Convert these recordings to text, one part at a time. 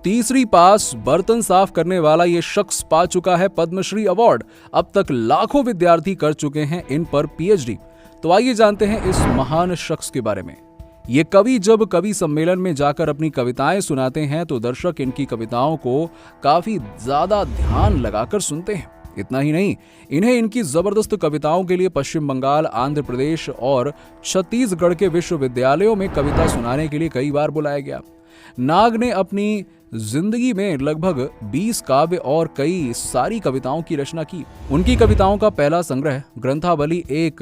तीसरी पास बर्तन साफ करने वाला ये शख्स पा चुका है पद्मश्री अवार्ड। अब तक लाखों विद्यार्थी कर चुके हैं इन पर पीएचडी। तो आइए जानते हैं इस महान शख्स के बारे में। ये कवि जब कवि सम्मेलन में जाकर अपनी कविताएं सुनाते हैं तो दर्शक इनकी कविताओं को काफी ज्यादा ध्यान लगाकर सुनते हैं। इतना ही नहीं, इन्हें इनकी जबरदस्त कविताओं के लिए पश्चिम बंगाल, आंध्र प्रदेश और छत्तीसगढ़ के विश्वविद्यालयों में कविता सुनाने के लिए कई बार बुलाया गया। नाग ने अपनी जिंदगी में लगभग 20 काव्य और कई सारी कविताओं की रचना की। उनकी कविताओं का पहला संग्रह ग्रंथावली एक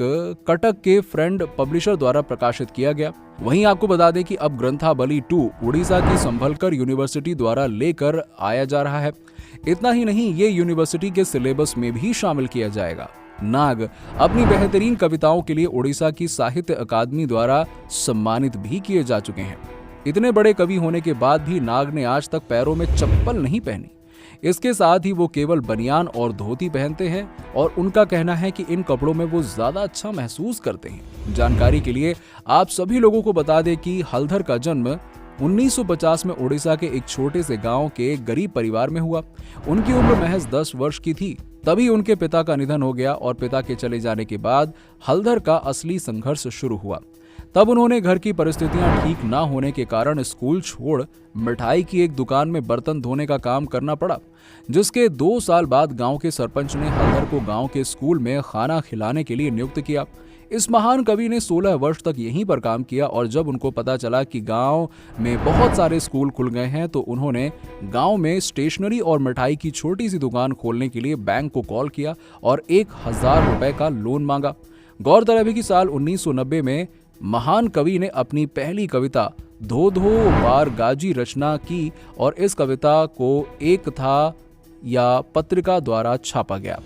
कटक के फ्रेंड पब्लिशर द्वारा प्रकाशित किया गया। वहीं आपको बता दें कि अब ग्रंथावली 2 उड़ीसा की संभलकर यूनिवर्सिटी द्वारा लेकर आया जा रहा है। इतना ही नहीं, ये यूनिवर्सिटी के सिलेबस में भी शामिल किया जाएगा। नाग अपनी बेहतरीन कविताओं के लिए उड़ीसा की साहित्य अकादमी द्वारा सम्मानित भी किए जा चुके हैं। इतने बड़े कवि होने के बाद भी नाग ने आज तक पैरों में चप्पल नहीं पहनी। इसके साथ ही वो केवल बनियान और धोती पहनते हैं और उनका कहना है कि इन कपड़ों में वो ज्यादा अच्छा महसूस करते हैं। जानकारी के लिए आप सभी लोगों को बता दें कि हलधर का जन्म 1950 में उड़ीसा के एक छोटे से गांव के एक गरीब परिवार में हुआ। उनकी उम्र महज 10 वर्ष की थी, तभी उनके पिता का निधन हो गया और पिता के चले जाने के बाद हलधर का असली संघर्ष शुरू हुआ। तब उन्होंने घर की परिस्थितियां ठीक ना होने के कारण स्कूल छोड़ मिठाई की एक दुकान में बर्तन धोने का काम करना पड़ा, जिसके 2 साल बाद गांव के सरपंच ने हलधर को गांव के स्कूल में खाना खिलाने के लिए नियुक्त किया। इस महान कवि ने 16 वर्ष तक यहीं पर काम किया और जब उनको पता चला कि गांव में बहुत सारे स्कूल खुल गए हैं तो उन्होंने गांव में स्टेशनरी और मिठाई की छोटी सी दुकान खोलने के लिए बैंक को कॉल किया और 1000 रुपए का लोन मांगा। गौरतलब है कि साल 1990 में महान कवि ने अपनी पहली कविता धो धो बार गाजी रचना की और इस कविता को एक था या पत्रिका द्वारा छापा गया।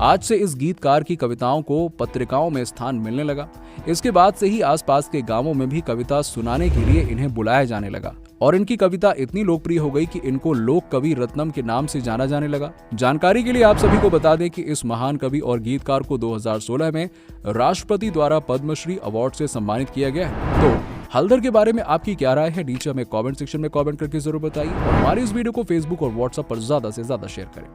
आज से इस गीतकार की कविताओं को पत्रिकाओं में स्थान मिलने लगा। इसके बाद से ही आसपास के गांवों में भी कविता सुनाने के लिए इन्हें बुलाया जाने लगा और इनकी कविता इतनी लोकप्रिय हो गई कि इनको लोक कवि रत्नम के नाम से जाना जाने लगा। जानकारी के लिए आप सभी को बता दें कि इस महान कवि और गीतकार को 2016 में राष्ट्रपति द्वारा पद्मश्री अवार्ड से सम्मानित किया गया है। तो हलधर के बारे में आपकी क्या राय है, नीचे हमें कमेंट सेक्शन में कमेंट करके जरूर बताइए और हमारी इस वीडियो को फेसबुक और व्हाट्सएप पर ज्यादा से ज्यादा शेयर करें।